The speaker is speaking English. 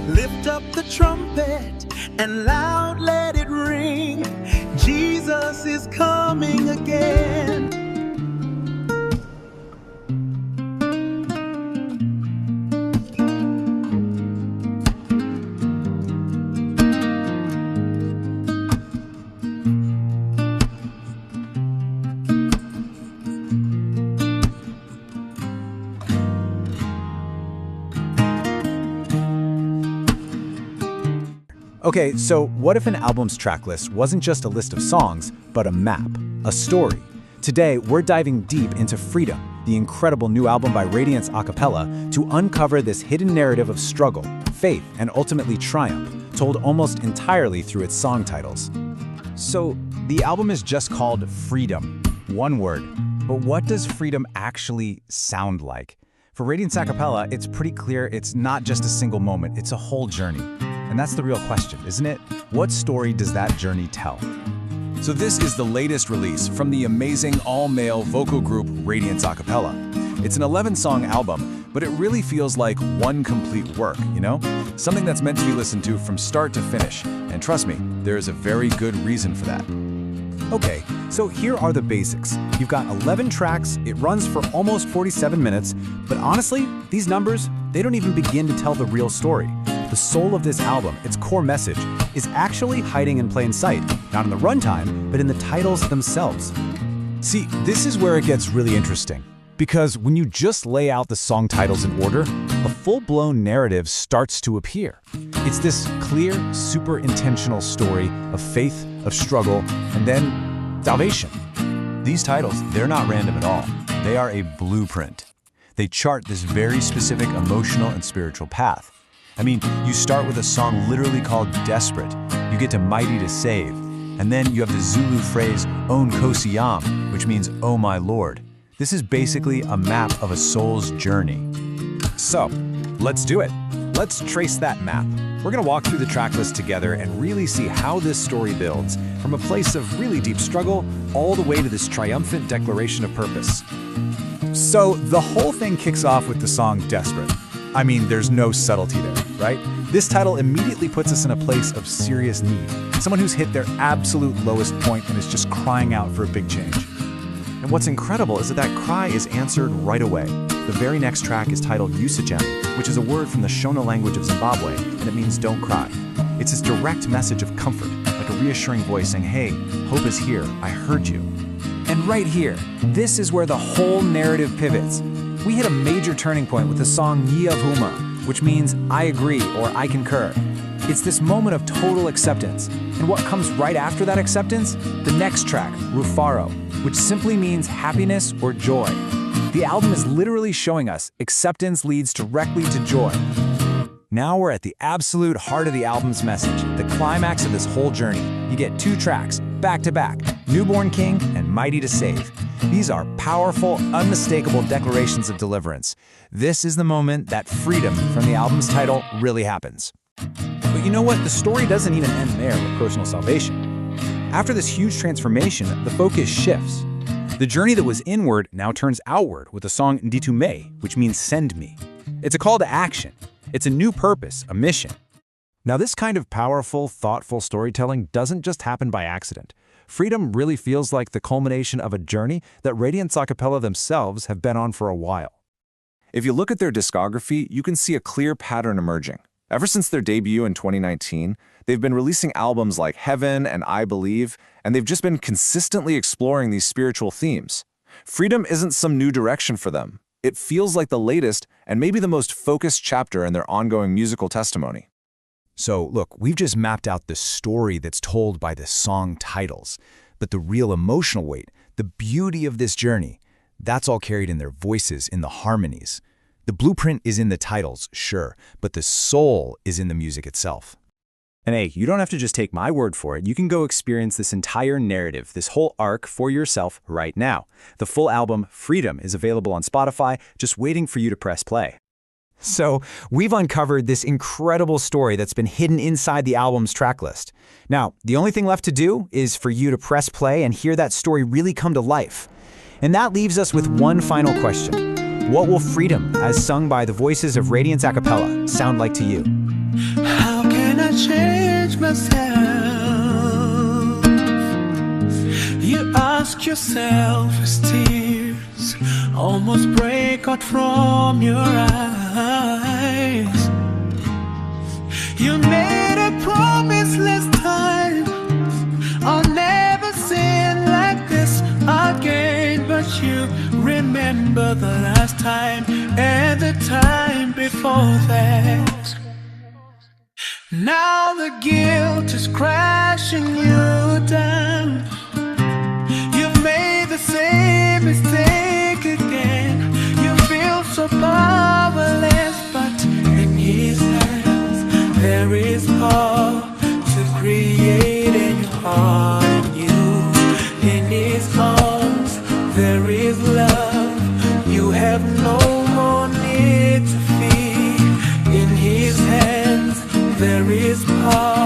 Lift up the trumpet and loud let it ring. Jesus is coming again. Okay, so what if an album's tracklist wasn't just a list of songs, but a map, a story? Today, we're diving deep into Freedom, the incredible new album by Radiance Acapella, to uncover this hidden narrative of struggle, faith, and ultimately triumph, told almost entirely through its song titles. So, the album is just called Freedom, one word. But what does freedom actually sound like? For Radiance Acapella, it's pretty clear it's not just a single moment, it's a whole journey. And that's the real question, isn't it? What story does that journey tell? So this is the latest release from the amazing all-male vocal group Radiance Acapella. It's an 11-song album, but it really feels like one complete work, you know? Something that's meant to be listened to from start to finish. And trust me, there is a very good reason for that. Okay, so here are the basics. You've got 11 tracks, it runs for almost 47 minutes, but honestly, these numbers, they don't even begin to tell the real story. The soul of this album, its core message, is actually hiding in plain sight, not in the runtime, but in the titles themselves. See, this is where it gets really interesting. Because when you just lay out the song titles in order, a full-blown narrative starts to appear. It's this clear, super intentional story of faith, of struggle, and then salvation. These titles, they're not random at all. They are a blueprint. They chart this very specific emotional and spiritual path. I mean, you start with a song literally called Desperate. You get to Mighty to Save. And then you have the Zulu phrase, Nkosi Yam, which means, Oh my Lord. This is basically a map of a soul's journey. So, let's do it. Let's trace that map. We're gonna walk through the track list together and really see how this story builds, from a place of really deep struggle, all the way to this triumphant declaration of purpose. So, the whole thing kicks off with the song Desperate. I mean, there's no subtlety there, right? This title immediately puts us in a place of serious need. Someone who's hit their absolute lowest point and is just crying out for a big change. And what's incredible is that that cry is answered right away. The very next track is titled Usacheme, which is a word from the Shona language of Zimbabwe, and it means don't cry. It's this direct message of comfort, like a reassuring voice saying, hey, hope is here, I heard you. And right here, this is where the whole narrative pivots. We hit a major turning point with the song Ngiyavuma, which means I agree or I concur. It's this moment of total acceptance. And what comes right after that acceptance? The next track, Rufaro, which simply means happiness or joy. The album is literally showing us acceptance leads directly to joy. Now we're at the absolute heart of the album's message, the climax of this whole journey. You get 2 tracks, back to back, Newborn King and Mighty to Save. These are powerful, unmistakable declarations of deliverance. This is the moment that freedom from the album's title really happens. But you know what? The story doesn't even end there with personal salvation. After this huge transformation, the focus shifts. The journey that was inward now turns outward with the song Ndebele, which means send me. It's a call to action. It's a new purpose, a mission. Now, this kind of powerful, thoughtful storytelling doesn't just happen by accident. Freedom really feels like the culmination of a journey that Radiance Acapella themselves have been on for a while. If you look at their discography, you can see a clear pattern emerging. Ever since their debut in 2019, they've been releasing albums like Heaven and I Believe, and they've just been consistently exploring these spiritual themes. Freedom isn't some new direction for them. It feels like the latest and maybe the most focused chapter in their ongoing musical testimony. So look, we've just mapped out the story that's told by the song titles, but the real emotional weight, the beauty of this journey, that's all carried in their voices, in the harmonies. The blueprint is in the titles, sure, but the soul is in the music itself. And hey, you don't have to just take my word for it. You can go experience this entire narrative, this whole arc for yourself right now. The full album, Freedom, is available on Spotify, just waiting for you to press play. So, we've uncovered this incredible story that's been hidden inside the album's tracklist. Now, the only thing left to do is for you to press play and hear that story really come to life. And that leaves us with one final question. What will freedom, as sung by the voices of Radiance Acapella, sound like to you? How can I change myself? You ask yourself as tears almost break out from your eyes. You made a promise last time, I'll never sin like this again. But you remember the last time and the time before that. Now the guilt is crashing you down. You've made the same mistake again. You feel so powerless, but in His hands there is power to create a new heart in you. In His arms there is love. You have no more need to fear. In His hands there is power